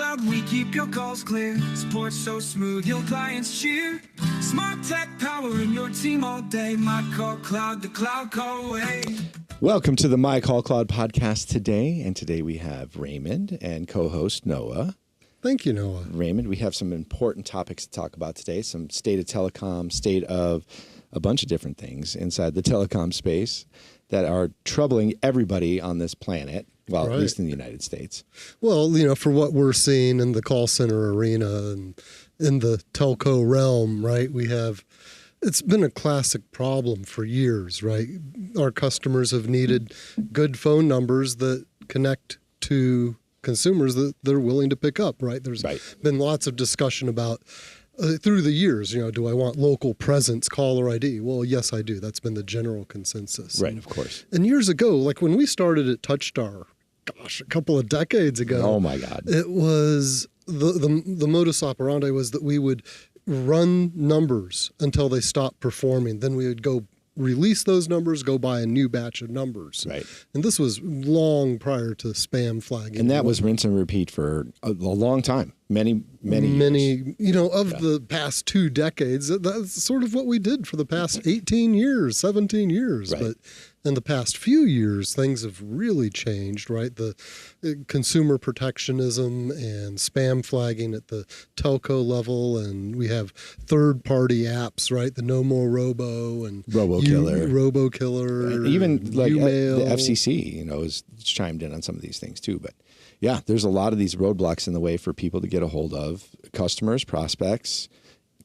Cloud, we keep your calls clear. Support so smooth, your clients cheer. Smart tech powering your team all day. My Call Cloud, the cloud call away. Welcome to the My Call Cloud podcast today. And today we have Raymond and co-host Noah. Thank you, Noah. Raymond, we have some important topics to talk about today. Some state of telecom, state of a bunch of different things inside the telecom space that are troubling everybody on this planet. Well, right. At least in the United States. Well, for what we're seeing in the call center arena and in the telco realm, right, it's been a classic problem for years, right? Our customers have needed good phone numbers that connect to consumers that they're willing to pick up, right? There's been lots of discussion about through the years, do I want local presence, caller ID? Well, yes, I do. That's been the general consensus. Right, of course. And years ago, like when we started at Touchstar, a couple of decades ago. Oh my God. It was the modus operandi was that we would run numbers until they stopped performing. Then we would go release those numbers, go buy a new batch of numbers. Right. And this was long prior to spam flagging. And that was rinse and repeat for a long time. Many years. The past 2 decades, that's sort of what we did for the past 18 years, 17 years. Right. But in the past few years, things have really changed, right? The consumer protectionism and spam flagging at the telco level, and we have third-party apps, right? The No More Robo and RoboKiller. And even like the Umail. FCC, has chimed in on some of these things too. But yeah, there's a lot of these roadblocks in the way for people to get a hold of customers, prospects.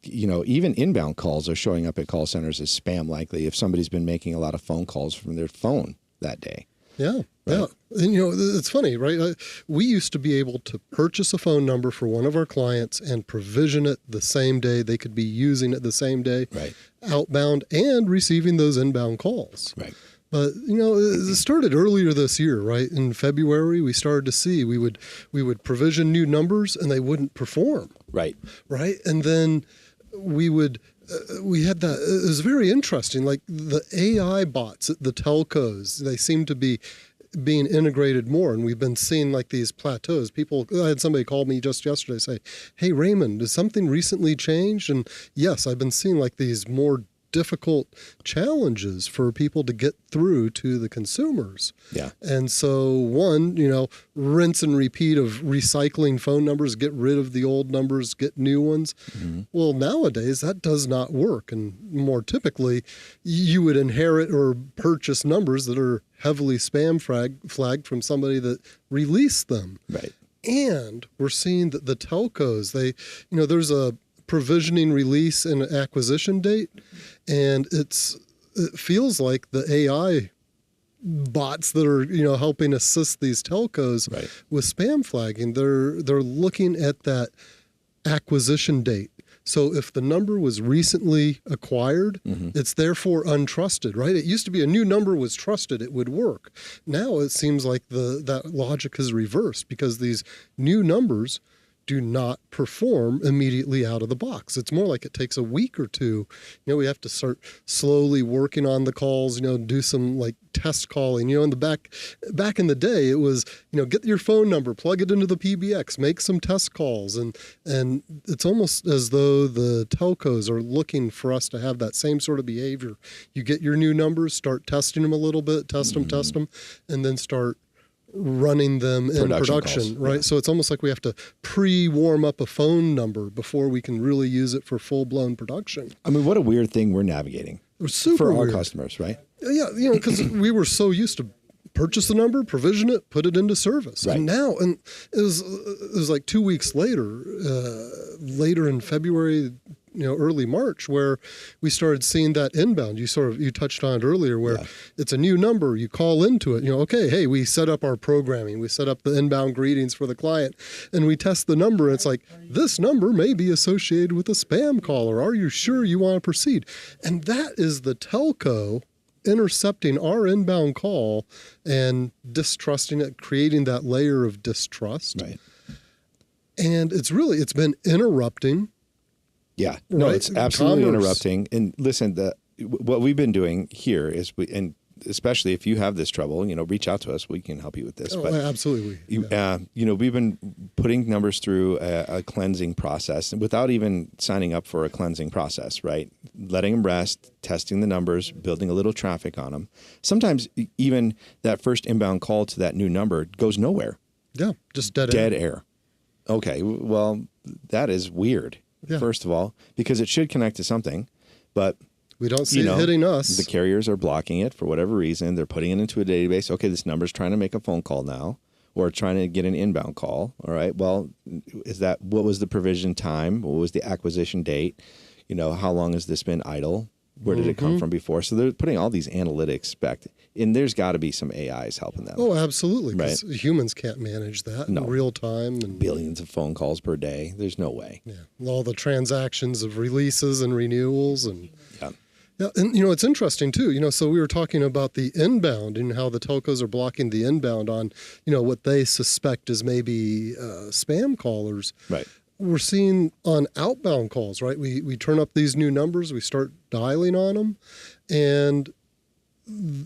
Even inbound calls are showing up at call centers as spam likely if somebody's been making a lot of phone calls from their phone that day. Yeah, right? yeah. And, it's funny, right? We used to be able to purchase a phone number for one of our clients and provision it the same day. They could be using it the same day, right, outbound and receiving those inbound calls. Right. But, it started earlier this year, right? In February, we started to see we would provision new numbers and they wouldn't perform. Right. Right. And then we had that. It was very interesting. Like the AI bots at the telcos, they seem to be being integrated more. And we've been seeing like these plateaus. I had somebody call me just yesterday say, "Hey, Raymond, has something recently changed?" And yes, I've been seeing like these more difficult challenges for people to get through to the consumers. Yeah. And so rinse and repeat of recycling phone numbers, get rid of the old numbers, get new ones. Mm-hmm. Well, nowadays that does not work. And more typically, you would inherit or purchase numbers that are heavily spam flagged from somebody that released them. Right. And we're seeing that the telcos, there's a provisioning, release, and acquisition date, and it feels like the AI bots that are helping assist these telcos with spam flagging, they're looking at that acquisition date. So if the number was recently acquired, it's therefore untrusted, right? It used to be a new number was trusted, it would work. Now it seems like that logic is reversed because these new numbers do not perform immediately out of the box. It's more like it takes a week or two. We have to start slowly working on the calls, do some like test calling. In the back in the day, it was, get your phone number, plug it into the PBX, make some test calls. And it's almost as though the telcos are looking for us to have that same sort of behavior. You get your new numbers, start testing them a little bit, test them, and then start running them in production, right? Yeah. So it's almost like we have to pre-warm up a phone number before we can really use it for full-blown production. I mean, what a weird thing we're navigating for our customers, right? Yeah, because we were so used to purchase the number, provision it, put it into service. Right. And now, and it was like 2 weeks later in February, early March, where we started seeing that inbound. You touched on it earlier, where it's a new number. You call into it. Okay, hey, we set up our programming. We set up the inbound greetings for the client, and we test the number. And it's like, this number may be associated with a spam caller. Are you sure you want to proceed? And that is the telco intercepting our inbound call and distrusting it, creating that layer of distrust. Right. And it's been interrupting. Yeah, no, it's absolutely interrupting. And listen, what we've been doing here is, and especially if you have this trouble, reach out to us. We can help you with this. Oh, But absolutely. we've been putting numbers through a cleansing process without even signing up for a cleansing process, right? Letting them rest, testing the numbers, building a little traffic on them. Sometimes even that first inbound call to that new number goes nowhere. Yeah, just dead air. Okay, well, that is weird, first of all, because it should connect to something, but we don't see it hitting us. The carriers are blocking it for whatever reason. They're putting it into a database. Okay, this number's trying to make a phone call now, or trying to get an inbound call. All right, well, what was the provision time? What was the acquisition date? How long has this been idle? Where did it come from before? So they're putting all these analytics back, and there's got to be some AIs helping them. Oh, absolutely. Right. Humans can't manage that in real time. And billions of phone calls per day. There's no way. Yeah. All the transactions of releases and renewals. And yeah, and it's interesting too. So we were talking about the inbound and how the telcos are blocking the inbound on, what they suspect is maybe spam callers. Right. We're seeing on outbound calls, right? We turn up these new numbers, we start dialing on them, and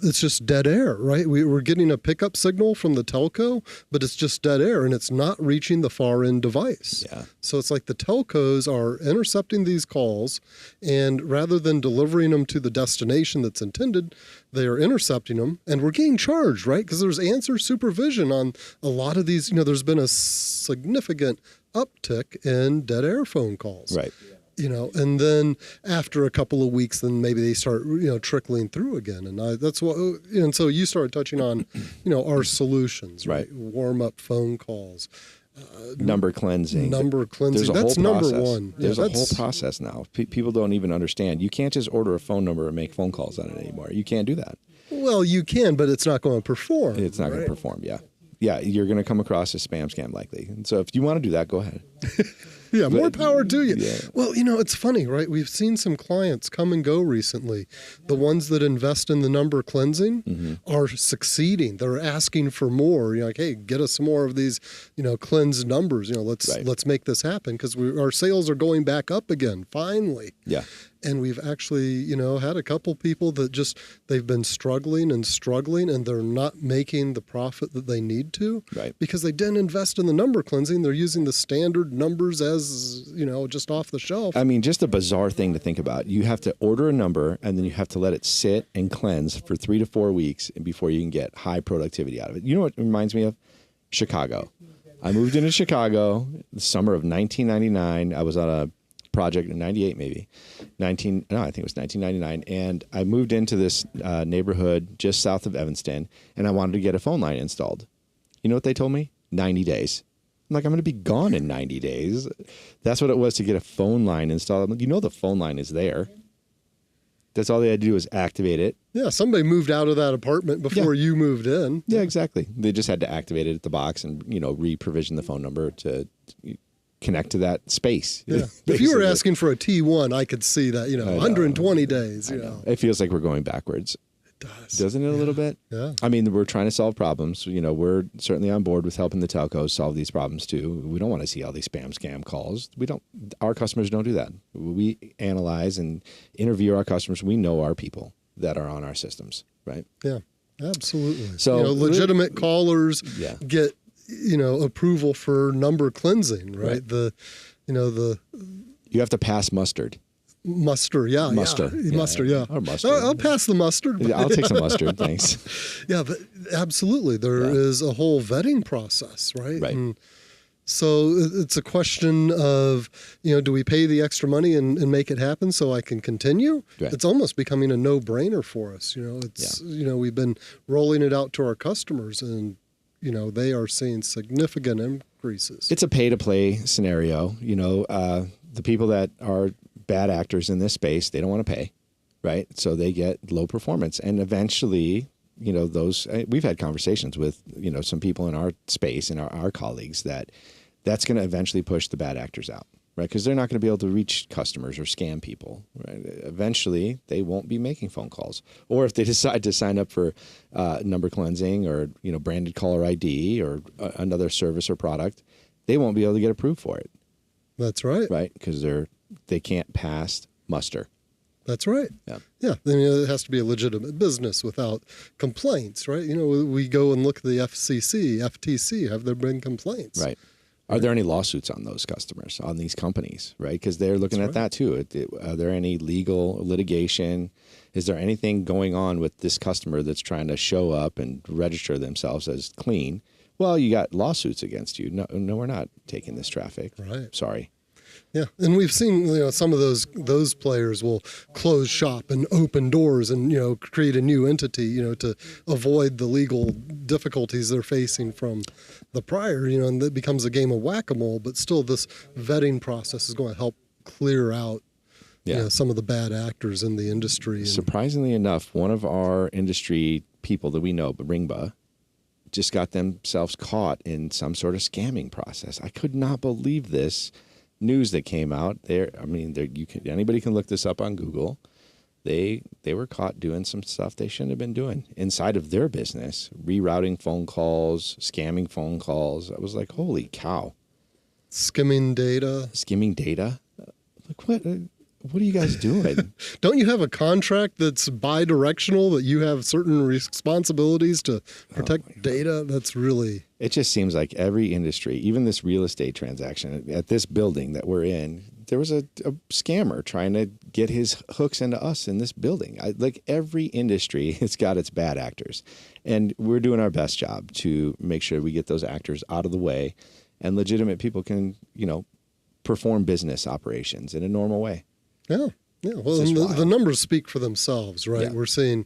it's just dead air, right? We're getting a pickup signal from the telco, but it's just dead air, and it's not reaching the far end device. Yeah. So it's like the telcos are intercepting these calls, and rather than delivering them to the destination that's intended, they are intercepting them, and we're getting charged, right? Because there's answer supervision on a lot of these. There's been a significant uptick in dead air phone calls. Right. And then after a couple of weeks, then maybe they start, trickling through again. And that's what, and so you started touching on, our solutions, right? Warm up phone calls. Number cleansing. That's number one. There's a whole process now. People don't even understand. You can't just order a phone number and make phone calls on it anymore. You can't do that. Well, you can, but it's not going to perform. It's not going to perform, yeah. Yeah, you're going to come across a spam scam likely. And so if you want to do that, go ahead. Yeah, more power to you. Yeah. Well, it's funny, right? We've seen some clients come and go recently. The ones that invest in the number cleansing are succeeding. They're asking for more. You're like, hey, get us some more of these, cleansed numbers. Let's make this happen because our sales are going back up again, finally. Yeah. And we've actually, had a couple people that they've been struggling and they're not making the profit that they need to. Right. Because they didn't invest in the number cleansing. They're using the standard numbers as, just off the shelf. I mean, just a bizarre thing to think about. You have to order a number and then you have to let it sit and cleanse for 3 to 4 weeks before you can get high productivity out of it. You know what it reminds me of? Chicago. I moved into Chicago the summer of 1999. I was on a project in 98 maybe. I think it was 1999. And I moved into this neighborhood just south of Evanston, and I wanted to get a phone line installed. You know what they told me? 90 days. I'm like, I'm going to be gone in 90 days. That's what it was to get a phone line installed. I'm like, the phone line is there. That's all they had to do was activate it. Yeah, somebody moved out of that apartment before you moved in. Yeah, exactly. They just had to activate it at the box and, re-provision the phone number to connect to that space. Yeah. If you were asking for a T1, I could see that, 120 days. It feels like we're going backwards. It does. Doesn't it a little bit? Yeah. I mean, we're trying to solve problems. We're certainly on board with helping the telcos solve these problems too. We don't want to see all these spam scam calls. Our customers don't do that. We analyze and interview our customers. We know our people that are on our systems, right? Yeah, absolutely. So legitimate callers get, approval for number cleansing, right? You have to pass mustard. Muster. Or mustard. I'll pass the mustard. Yeah, I'll take some mustard, thanks. Yeah, but absolutely. There is a whole vetting process, right? Right. And so it's a question of, do we pay the extra money and make it happen so I can continue? Right. It's almost becoming a no-brainer for us. We've been rolling it out to our customers and, they are seeing significant increases. It's a pay-to-play scenario. The people that are bad actors in this space, they don't want to pay, right? So they get low performance. And eventually, we've had conversations with, some people in our space and our colleagues that's going to eventually push the bad actors out, right? Because they're not going to be able to reach customers or scam people, right? Eventually, they won't be making phone calls. Or if they decide to sign up for number cleansing or, branded caller ID or another service or product, they won't be able to get approved for it. That's right. Right? Because they can't pass muster. That's right. Yeah. Yeah. I mean, it has to be a legitimate business without complaints, right? We go and look at the FTC. Have there been complaints? Right. Are there any lawsuits on those customers, on these companies, right? Because they're looking at that too. Are there any legal litigation? Is there anything going on with this customer that's trying to show up and register themselves as clean? Well, you got lawsuits against you. No, we're not taking this traffic. Right. Sorry. Yeah, and we've seen some of those players will close shop and open doors and create a new entity to avoid the legal difficulties they're facing from the prior and that becomes a game of whack-a-mole. But still, this vetting process is going to help clear out some of the bad actors in the industry. Surprisingly enough, one of our industry people that we know, Ringba, just got themselves caught in some sort of scamming process. I could not believe this news that came out there. I mean, anybody can look this up on Google. They were caught doing some stuff they shouldn't have been doing inside of their business, rerouting phone calls, scamming phone calls. I was like, holy cow. Skimming data. Like, what are you guys doing? Don't you have a contract that's bi-directional, that you have certain responsibilities to protect data? That's really... It just seems like every industry, even this real estate transaction at this building that we're in, there was a scammer trying to get his hooks into us in this building. Like every industry, it's got its bad actors. And we're doing our best job to make sure we get those actors out of the way and legitimate people can, perform business operations in a normal way. Yeah. Yeah. Well, the numbers speak for themselves, right? Yeah. We're seeing...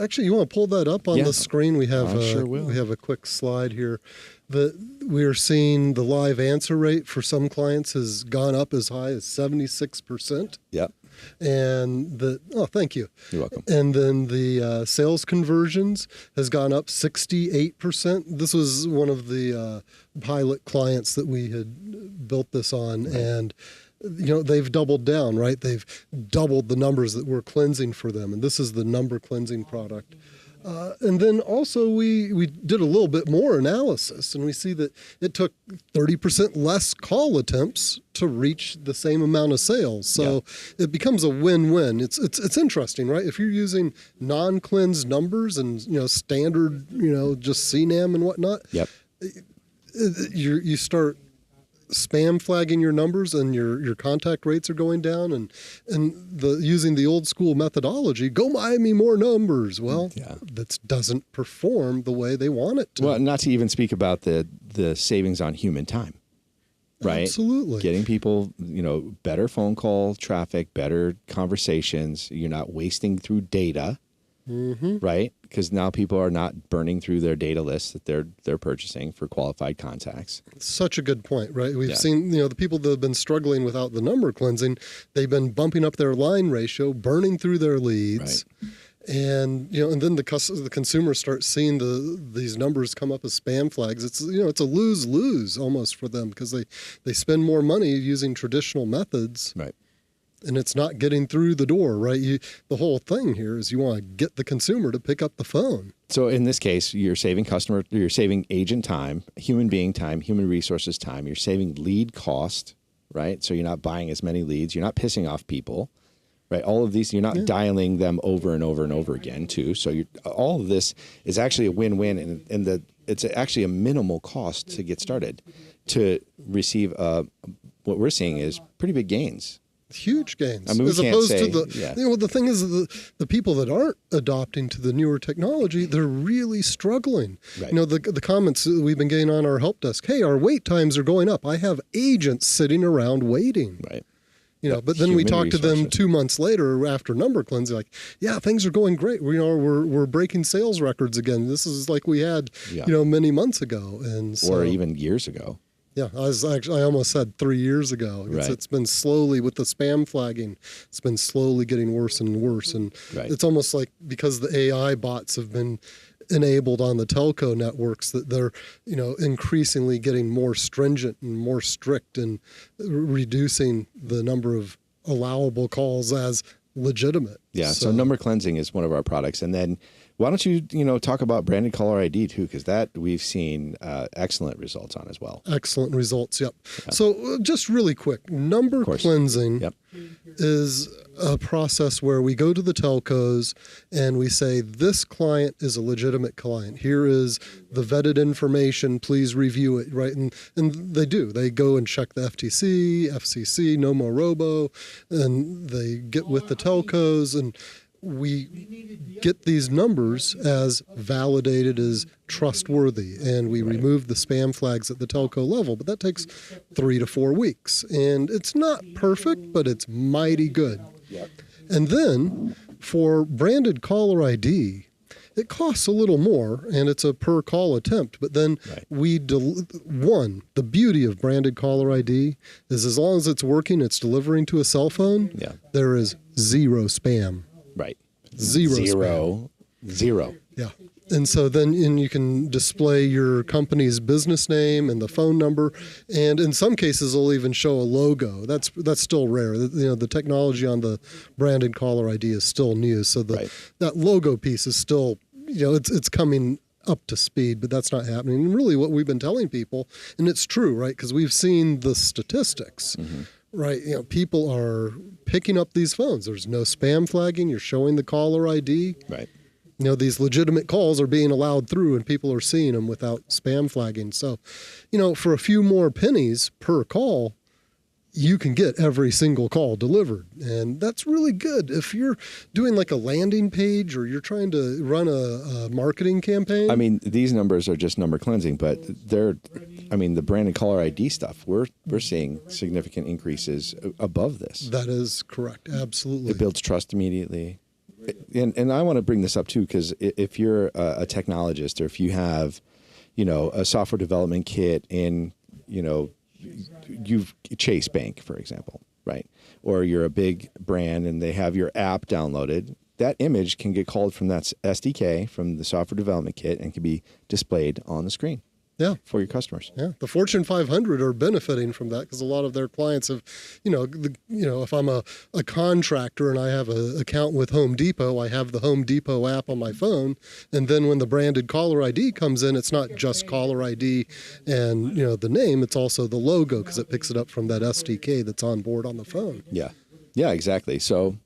actually, you want to pull that up on the screen? We have we have a quick slide here. We're seeing the live answer rate for some clients has gone up as high as 76%. Yep. And thank you. You're welcome. And then the sales conversions has gone up 68%. This was one of the pilot clients that we had built this on, right. And they've doubled down, right? They've doubled the numbers that we're cleansing for them. And this is the number cleansing product. And then also we did a little bit more analysis, and we see that it took 30% less call attempts to reach the same amount of sales. So it becomes a win-win. It's interesting, right? If you're using non-cleansed numbers and, standard, just CNAM and whatnot, you start spam flagging your numbers and your contact rates are going down and using the old school methodology, go buy me more numbers. Well, that doesn't perform the way they want it to. Well, not to even speak about the savings on human time, right? Absolutely. Getting people, better phone call traffic, better conversations. You're not wasting through data. Mm-hmm. Right? Because now people are not burning through their data lists that they're purchasing for qualified contacts. Such a good point, right? We've seen, the people that have been struggling without the number cleansing, they've been bumping up their line ratio, burning through their leads. Right. And and then the consumers start seeing these numbers come up as spam flags. It's it's a lose-lose almost for them because they spend more money using traditional methods. Right. And it's not getting through the door, right? The whole thing here is you want to get the consumer to pick up the phone. So in this case, you're saving agent time, human being time, human resources time. You're saving lead cost, right? So you're not buying as many leads. You're not pissing off people, right? All of these, you're not dialing them over and over and over again, too. So all of this is actually a win-win, and it's actually a minimal cost to get started. To receive what we're seeing is pretty big gains. Huge gains. I mean, as opposed to the thing is the people that aren't adopting to the newer technology, they're really struggling. Right. The comments that we've been getting on our help desk, hey, our wait times are going up. I have agents sitting around waiting. Right. But then we talk to them 2 months later after number cleansing, like, things are going great. We're breaking sales records again. This is like we had, many months ago, and or even years ago. Yeah, I almost said 3 years ago. It's been slowly, with the spam flagging, it's been slowly getting worse and worse. And it's almost like because the AI bots have been enabled on the telco networks that they're, increasingly getting more stringent and more strict and reducing the number of allowable calls as legitimate. Yeah, so number cleansing is one of our products. And then Why don't you, talk about branded caller ID too? Because that we've seen excellent results on as well. Excellent results. Yep. So just really quick, number cleansing is a process where we go to the telcos and we say, this client is a legitimate client. Here is the vetted information. Please review it. Right. And they do. They go and check the FTC, FCC, no more robo, and they get with the telcos, and we get these numbers as validated as trustworthy, and we remove the spam flags at the telco level, but that takes 3 to 4 weeks. And it's not perfect, but it's mighty good. Yep. And then for branded caller ID, it costs a little more, and it's a per call attempt. But then the beauty of branded caller ID is as long as it's working, it's delivering to a cell phone, there is zero spam. Right. Zero. Yeah. And so then you can display your company's business name and the phone number. And in some cases, it'll even show a logo. That's still rare. The technology on the branded caller ID is still new. So that logo piece is still, it's coming up to speed, but that's not happening. And really what we've been telling people, and it's true, right? Because we've seen the statistics. Mm-hmm. Right. People are picking up these phones. There's no spam flagging. You're showing the caller ID. Right. These legitimate calls are being allowed through, and people are seeing them without spam flagging. So, for a few more pennies per call, you can get every single call delivered. And that's really good. If you're doing like a landing page or you're trying to run a marketing campaign. I mean, these numbers are just number cleansing, but the branded caller ID stuff, we're seeing significant increases above this. That is correct. Absolutely. It builds trust immediately. And I want to bring this up too, because if you're a technologist, or if you have, a software development kit in, you've Chase Bank, for example, right? Or you're a big brand and they have your app downloaded, that image can get called from that SDK, from the software development kit, and can be displayed on the screen. Yeah, for your customers. Yeah, the Fortune 500 are benefiting from that, because a lot of their clients have, if I'm a contractor and I have an account with Home Depot, I have the Home Depot app on my phone, and then when the branded caller ID comes in, it's not just caller ID and the name, it's also the logo, because it picks it up from that SDK that's on board on the phone. Yeah, exactly. So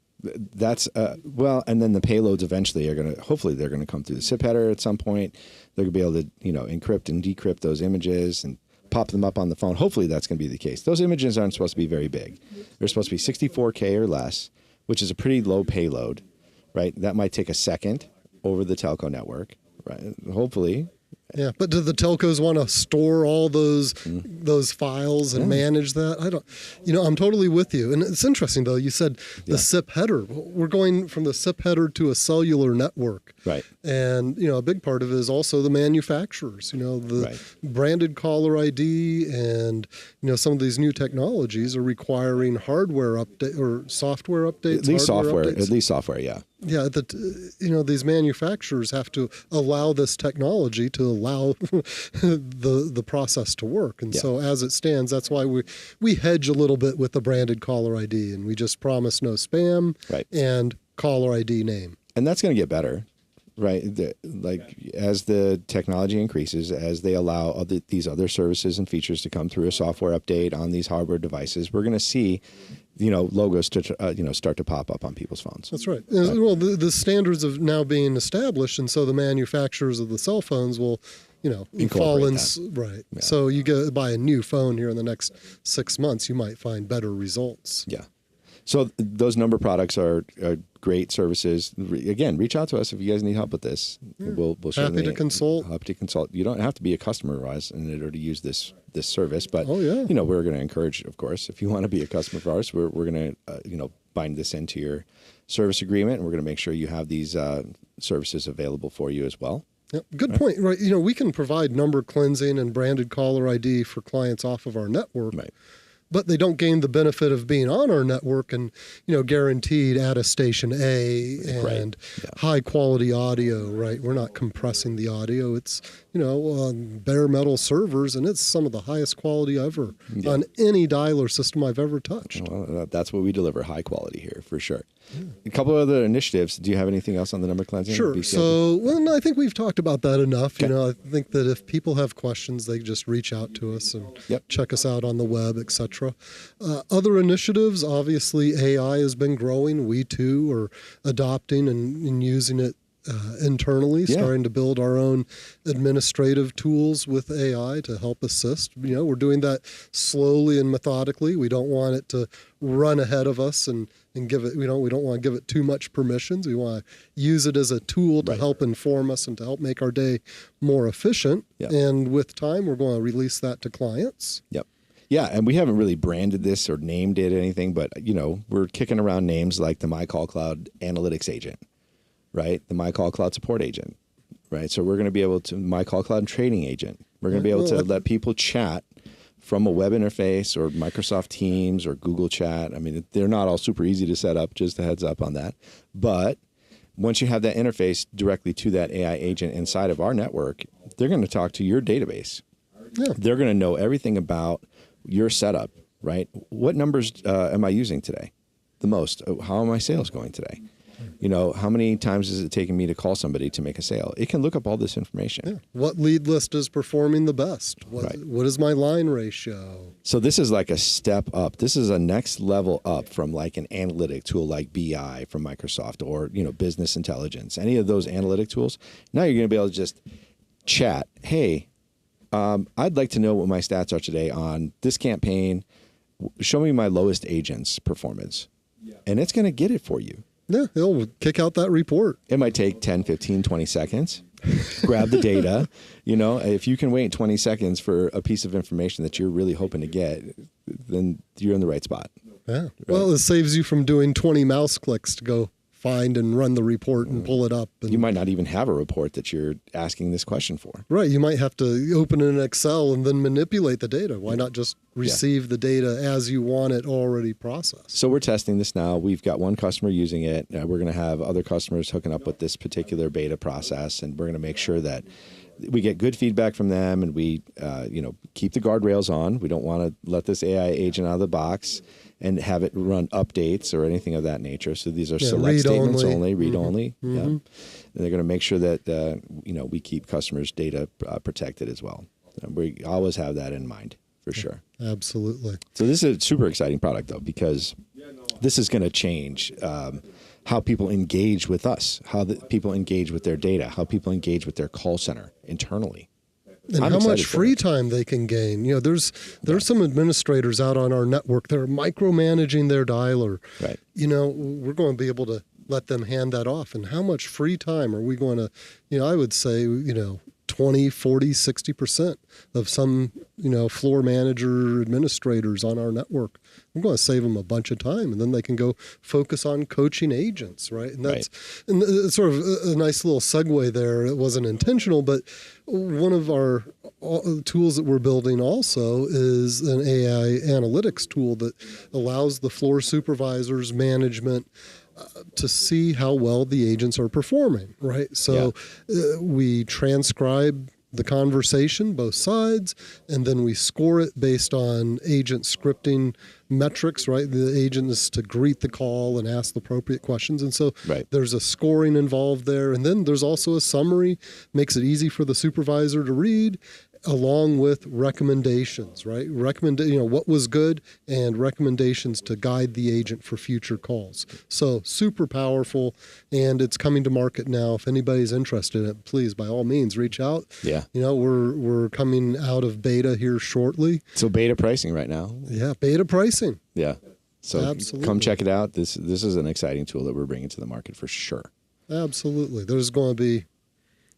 that's and then the payloads eventually hopefully they're going to come through the SIP header at some point. They're going to be able to, encrypt and decrypt those images and pop them up on the phone. Hopefully that's going to be the case. Those images aren't supposed to be very big. They're supposed to be 64K or less, which is a pretty low payload, right? That might take a second over the telco network, right? Hopefully. Yeah, but do the telcos want to store all those files and manage that? I don't. I'm totally with you. And it's interesting, though. You said the SIP header. We're going from the SIP header to a cellular network. Right. And, a big part of it is also the manufacturers. The branded caller ID and, some of these new technologies are requiring hardware update or software updates. At least software, yeah. Yeah, these manufacturers have to allow this technology to allow the process to work. And so as it stands, that's why we hedge a little bit with the branded caller ID, and we just promise no spam and caller ID name. And that's going to get better, right? As the technology increases, as they allow these other services and features to come through a software update on these hardware devices, we're going to see logos to start to pop up on people's phones. That's right. Well, the standards of now being established, and so the manufacturers of the cell phones will, fall in. Right. Yeah. So you go buy a new phone here in the next 6 months, you might find better results. Yeah. So those number products are great services. Again, reach out to us if you guys need help with this. Yeah. We'll happy to consult. Happy to consult. You don't have to be a customer of ours in order to use this service, but we're going to encourage, of course, if you want to be a customer of ours, we're going to bind this into your service agreement, and we're going to make sure you have these services available for you as well. Yep. Good point. Right. We can provide number cleansing and branded caller ID for clients off of our network. Right. But they don't gain the benefit of being on our network and, guaranteed at a station A and high quality audio, right? We're not compressing the audio. It's, on bare metal servers, and it's some of the highest quality ever on any dialer system I've ever touched. Well, that's what we deliver, high quality here for sure. A couple of other initiatives. Do you have anything else on the number cleansing? Sure. BCID? So, well, no, I think we've talked about that enough. Okay. You know, I think that if people have questions, they just reach out to us and check us out on the web, etc. Other initiatives, obviously, AI has been growing. We too are adopting and using it internally, starting to build our own administrative tools with AI to help assist. You know, we're doing that slowly and methodically. We don't want it to run ahead of us and give it, we don't want to give it too much permissions. We want to use it as a tool to help inform us and to help make our day more efficient. And with time, we're going to release that to clients. Yeah, and we haven't really branded this or named it anything, but, you know, we're kicking around names like the MyCallCloud Analytics Agent, right? The MyCallCloud Support Agent, right? So we're going to be able to, MyCallCloud Trading Agent. We're going to be able to let people chat from a web interface or Microsoft Teams or Google Chat. I mean, they're not all super easy to set up, just a heads up on that. But once you have that interface directly to that AI agent inside of our network, they're going to talk to your database. They're going to know everything about your setup, right? What numbers am I using today? The most? How are my sales going today? You know, how many times is it taking me to call somebody to make a sale? It can look up all this information. What lead list is performing the best? What is my line ratio? So this is like a step up. This is a next level up from like an analytic tool like BI from Microsoft or, you know, business intelligence, any of those analytic tools. Now you're going to be able to just chat. Hey, I'd like to know what my stats are today on this campaign. Show me my lowest agent's performance. And it's going to get it for you. Yeah, it'll kick out that report. It might take 10, 15, 20 seconds. Grab the data. You know, if you can wait 20 seconds for a piece of information that you're really hoping to get, then you're in the right spot. Yeah. Right? Well, it saves you from doing 20 mouse clicks to go find and run the report and pull it up. And you might not even have a report that you're asking this question for. Right. You might have to open an Excel and then manipulate the data. Why not just receive the data as you want it already processed? So we're testing this now. We've got one customer using it. We're going to have other customers hooking up with this particular beta process, and we're going to make sure that we get good feedback from them, and we, you know, keep the guardrails on. We don't want to let this AI agent out of the box and have it run updates or anything of that nature. So these are select statements only, read only. And they're going to make sure that you know, we keep customers' data protected as well. And we always have that in mind for sure. Absolutely. So this is a super exciting product though, because this is going to change how people engage with us, how people engage with their data, how people engage with their call center internally. And how much free time they can gain. You know, there's some administrators out on our network that are micromanaging their dialer. Right. You know, we're going to be able to let them hand that off. And how much free time are we going to, you know, I would say, you know, 20, 40, 60% of some, you know, floor manager administrators on our network. We're going to save them a bunch of time, and then they can go focus on coaching agents, right? And that's and it's sort of a nice little segue there. It wasn't intentional, but one of our tools that we're building also is an AI analytics tool that allows the floor supervisors, management, to see how well the agents are performing, right? So we transcribe the conversation, both sides, and then we score it based on agent scripting metrics, right? The agent is to greet the call and ask the appropriate questions. And so there's a scoring involved there. And then there's also a summary, makes it easy for the supervisor to read, along with recommendations, right? You know, what was good and recommendations to guide the agent for future calls. So super powerful, and it's coming to market now. If anybody's interested in it, please, by all means, reach out. Yeah. You know, we're coming out of beta here shortly. So beta pricing right now. Yeah, beta pricing. Yeah. So Absolutely. Come check it out. This is an exciting tool that we're bringing to the market for sure. Absolutely. There's going to be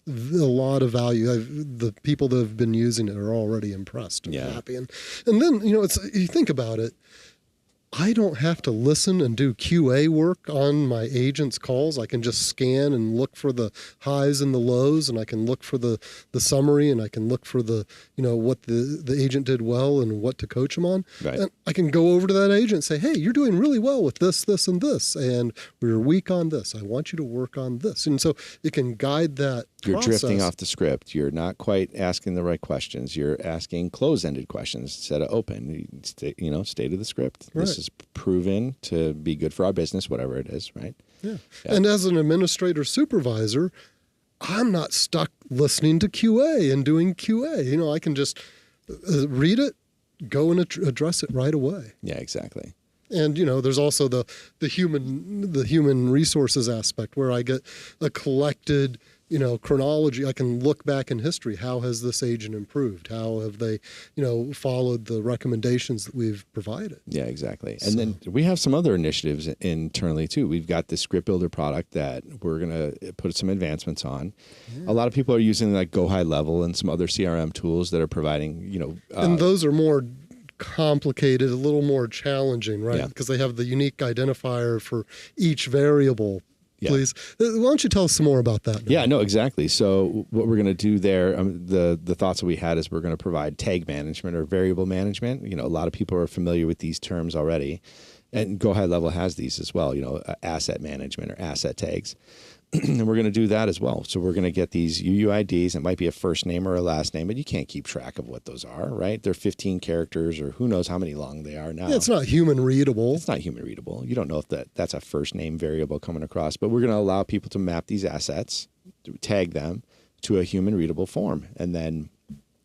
a lot of value. The people that have been using it are already impressed and happy. And then, you know, you think about it, I don't have to listen and do QA work on my agent's calls. I can just scan and look for the highs and the lows, and I can look for the summary, and I can look for the, you know, what the agent did well and what to coach them on. Right. And I can go over to that agent and say, hey, you're doing really well with this, this, and this, and we're weak on this. I want you to work on this. And so it can guide that You're process. drifting off the script. You're not quite asking the right questions. You're asking closed-ended questions instead of open. You know, stay to the script. Right. is proven to be good for our business, whatever it is, right? Yeah. And as an administrator supervisor, I'm not stuck listening to QA and doing QA. I can just read it, go and address it right away. Yeah, exactly. And there's also the human resources aspect where I get a collected chronology. I can look back in history. How has this agent improved? How have they followed the recommendations that we've provided? Yeah, exactly. And then we have some other initiatives internally too. We've got the script builder product that we're going to put some advancements on. A lot of people are using like Go High Level and some other CRM tools that are providing and those are more complicated, a little more challenging, right? Because they have the unique identifier for each variable. Yeah. Please, why don't you tell us some more about that? Yeah, no, exactly. So what we're going to do there, the thoughts that we had is we're going to provide tag management or variable management. A lot of people are familiar with these terms already, and Go High Level has these as well. Asset management or asset tags. And we're going to do that as well. So we're going to get these UUIDs. It might be a first name or a last name, but you can't keep track of what those are, right? They're 15 characters or who knows how many long they are now. Yeah, it's not human readable. It's not human readable. You don't know if that's a first name variable coming across, but we're going to allow people to map these assets, tag them to a human readable form. And then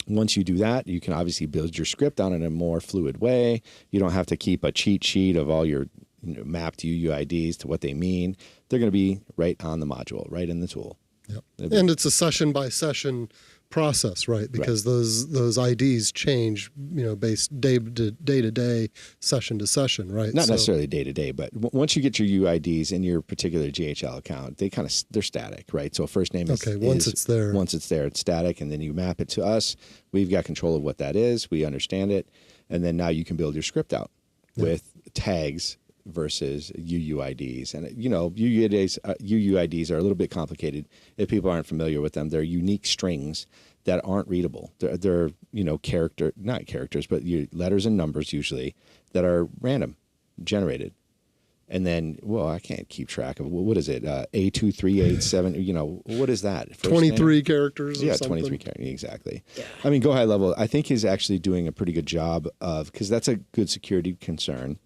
once you do that, you can obviously build your script on it in a more fluid way. You don't have to keep a cheat sheet of all your mapped UUIDs to what they mean. They're going to be right on the module, right in the tool. Yep. And it's a session by session process, right? Because those IDs change, based day to day, session to session, right? Not necessarily day to day, but once you get your UIDs in your particular GHL account, they're static, right? So first name is once it's there, it's static, and then you map it to us. We've got control of what that is. We understand it, and then now you can build your script out with tags versus UUIDs. And UUIDs are a little bit complicated if people aren't familiar with them. They're unique strings that aren't readable. They're not characters, but letters and numbers usually that are random generated. And then, I can't keep track of what is it? A2387. What is that? 23 characters. Yeah, or something? 23 characters. Exactly. Yeah. Go High Level, I think, is actually doing a pretty good job because that's a good security concern.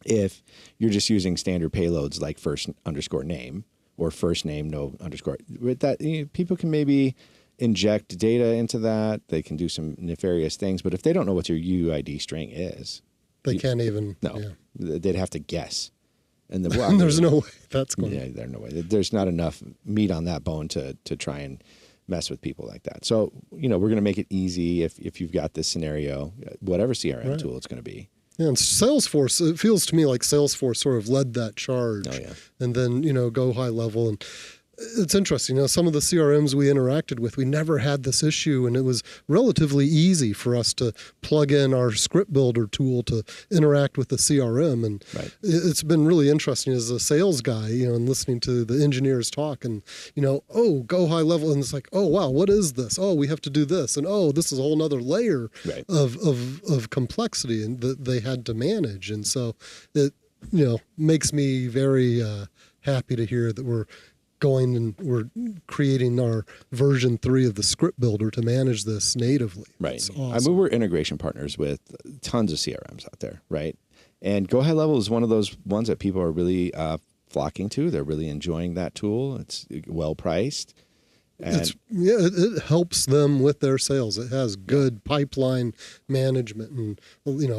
If you're just using standard payloads like first_name or first name, no underscore, with that, people can maybe inject data into that. They can do some nefarious things, but if they don't know what your UUID string is, they can't even. No, they'd have to guess. And there's no way that's going. Yeah, there's no way. There's not enough meat on that bone to try and mess with people like that. So we're going to make it easy if you've got this scenario, whatever CRM tool it's going to be. Yeah, and Salesforce, it feels to me like Salesforce sort of led that charge. Oh, yeah. And then, Go High Level. And it's interesting, some of the CRMs we interacted with, we never had this issue, and it was relatively easy for us to plug in our script builder tool to interact with the CRM. And it's been really interesting as a sales guy, and listening to the engineers talk and, Go High Level. And it's like, oh, wow, what is this? Oh, we have to do this. And, oh, this is a whole nother layer of complexity and that they had to manage. And so it, makes me very happy to hear that we're creating our version 3 of the script builder to manage this natively. Right. It's awesome. We're integration partners with tons of CRMs out there, right? And Go High Level is one of those ones that people are really flocking to. They're really enjoying that tool. It's well priced. And it helps them with their sales. It has good pipeline management and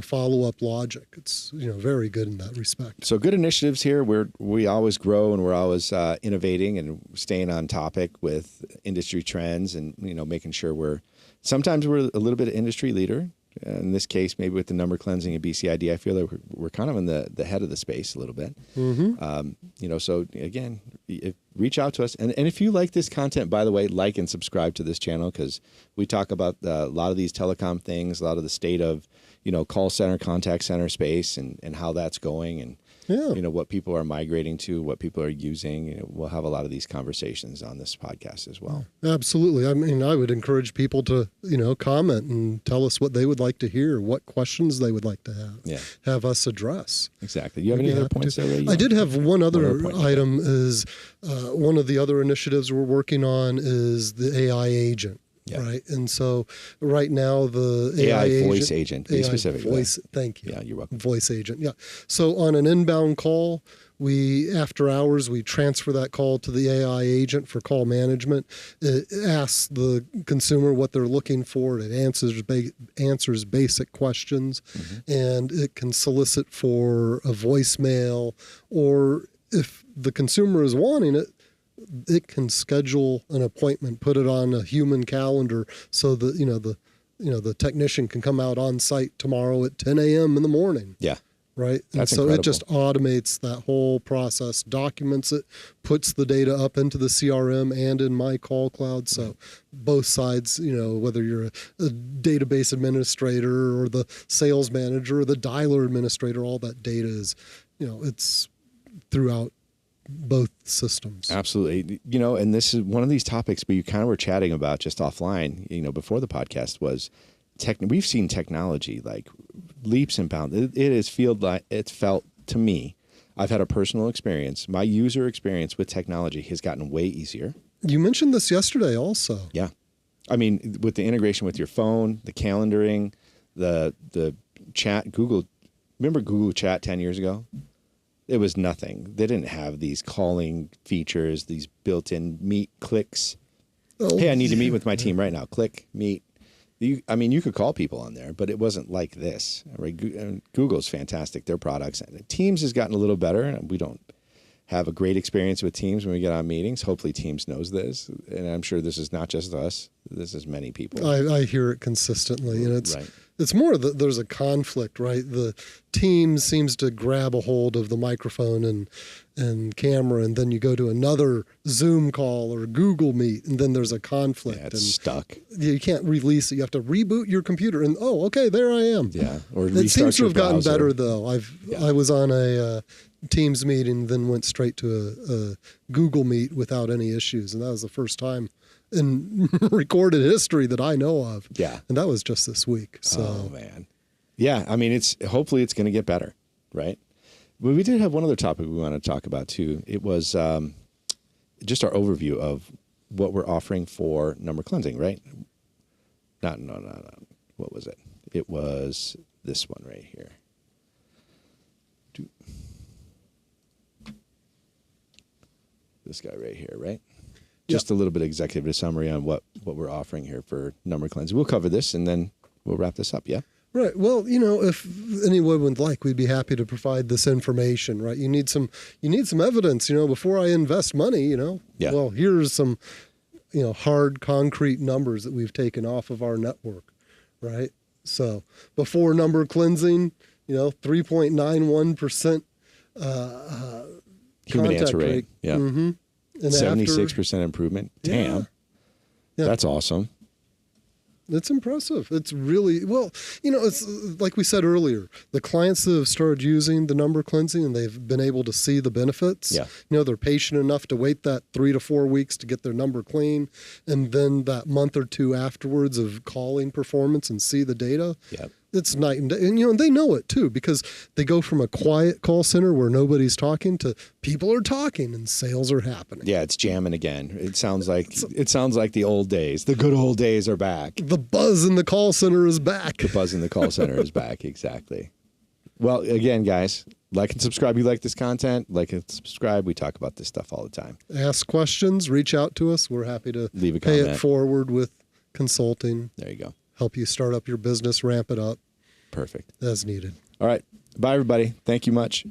follow-up logic. It's very good in that respect. So good initiatives here. We always grow and we're always innovating and staying on topic with industry trends and making sure sometimes we're a little bit of industry leader. In this case, maybe with the number cleansing and BCID, I feel like we're kind of in the head of the space a little bit. Mm-hmm. So again, reach out to us. And if you like this content, by the way, like and subscribe to this channel because we talk about a lot of these telecom things, a lot of the state of, call center, contact center space and how that's going and, what people are migrating to, what people are using. We'll have a lot of these conversations on this podcast as well. Absolutely. I would encourage people to, comment and tell us what they would like to hear, what questions they would like to have us address. Exactly. You have any other points there, Ray? I did have one other item is one of the other initiatives we're working on is the AI agent. Yeah. right? And so right now the AI voice agent, be AI specific. voice, thank you. Yeah, you're welcome. Voice agent, yeah. So on an inbound call, after hours, we transfer that call to the AI agent for call management. It asks the consumer what they're looking for. It answers basic questions, and it can solicit for a voicemail, or if the consumer is wanting it, it can schedule an appointment, put it on a human calendar, so that the technician can come out on site tomorrow at 10 a.m. in the morning. Yeah. Right. And That's so incredible. it just automates that whole process, documents it, puts the data up into the CRM and in my call cloud. So both sides, whether you're a database administrator or the sales manager or the dialer administrator, all that data is, it's throughout both systems. Absolutely. And this is one of these topics we kind of were chatting about just offline, before the podcast was we've seen technology like leaps and bounds. It has felt to me, I've had a personal experience. My user experience with technology has gotten way easier. You mentioned this yesterday also. Yeah. I mean, with the integration with your phone, the calendaring, the chat, remember Google Chat 10 years ago? It was nothing. They didn't have these calling features, these built-in meet clicks. Oh, hey, I need to meet with my team right now. Click, meet. You could call people on there, but it wasn't like this. Right? Google's fantastic, their products. Teams has gotten a little better. We don't have a great experience with Teams when we get on meetings. Hopefully Teams knows this. And I'm sure this is not just us. This is many people. I hear it consistently. And Right. it's more that there's a conflict, right? The team seems to grab a hold of the microphone and camera, and then you go to another Zoom call or Google Meet, and then there's a conflict. Yeah, it's stuck. You can't release it. You have to reboot your computer, and okay, there I am. Yeah, or it seems to have gotten browser. better though. I was on a Teams meeting, then went straight to a Google Meet without any issues, and that was the first time in recorded history that I know of. Yeah. And that was just this week. So Oh man. Yeah, I mean hopefully it's going to get better, right? But we did have one other topic we wanted to talk about too. It was just our overview of what we're offering for number cleansing, right? No. What was it? It was this one right here. This guy right here, right? Just a little bit of executive summary on what we're offering here for number cleansing. We'll cover this and then we'll wrap this up, yeah? Right. Well, if anyone would like, we'd be happy to provide this information, right? You need some evidence, before I invest money, Yeah. Well, here's some, hard concrete numbers that we've taken off of our network, right? So before number cleansing, 3.91% Human contact answer rate. Yeah. Mm-hmm. And 76% improvement. Damn. Yeah. That's awesome. It's impressive. It's really, it's like we said earlier, the clients that have started using the number cleansing and they've been able to see the benefits, Yeah. They're patient enough to wait that 3 to 4 weeks to get their number clean. And then that month or two afterwards of calling performance and see the data. Yeah. It's night and day. And, and they know it too, because they go from a quiet call center where nobody's talking to people are talking and sales are happening. Yeah, it's jamming again. It sounds like the old days. The good old days are back. The buzz in the call center is back. The buzz in the call center is back. Exactly. Well, again, guys, like and subscribe. You like this content? Like and subscribe. We talk about this stuff all the time. Ask questions, reach out to us. We're happy to Leave a pay comment. it forward with consulting, There you go. help you start up your business, ramp it up Perfect. as needed. All right. Bye, everybody. Thank you much.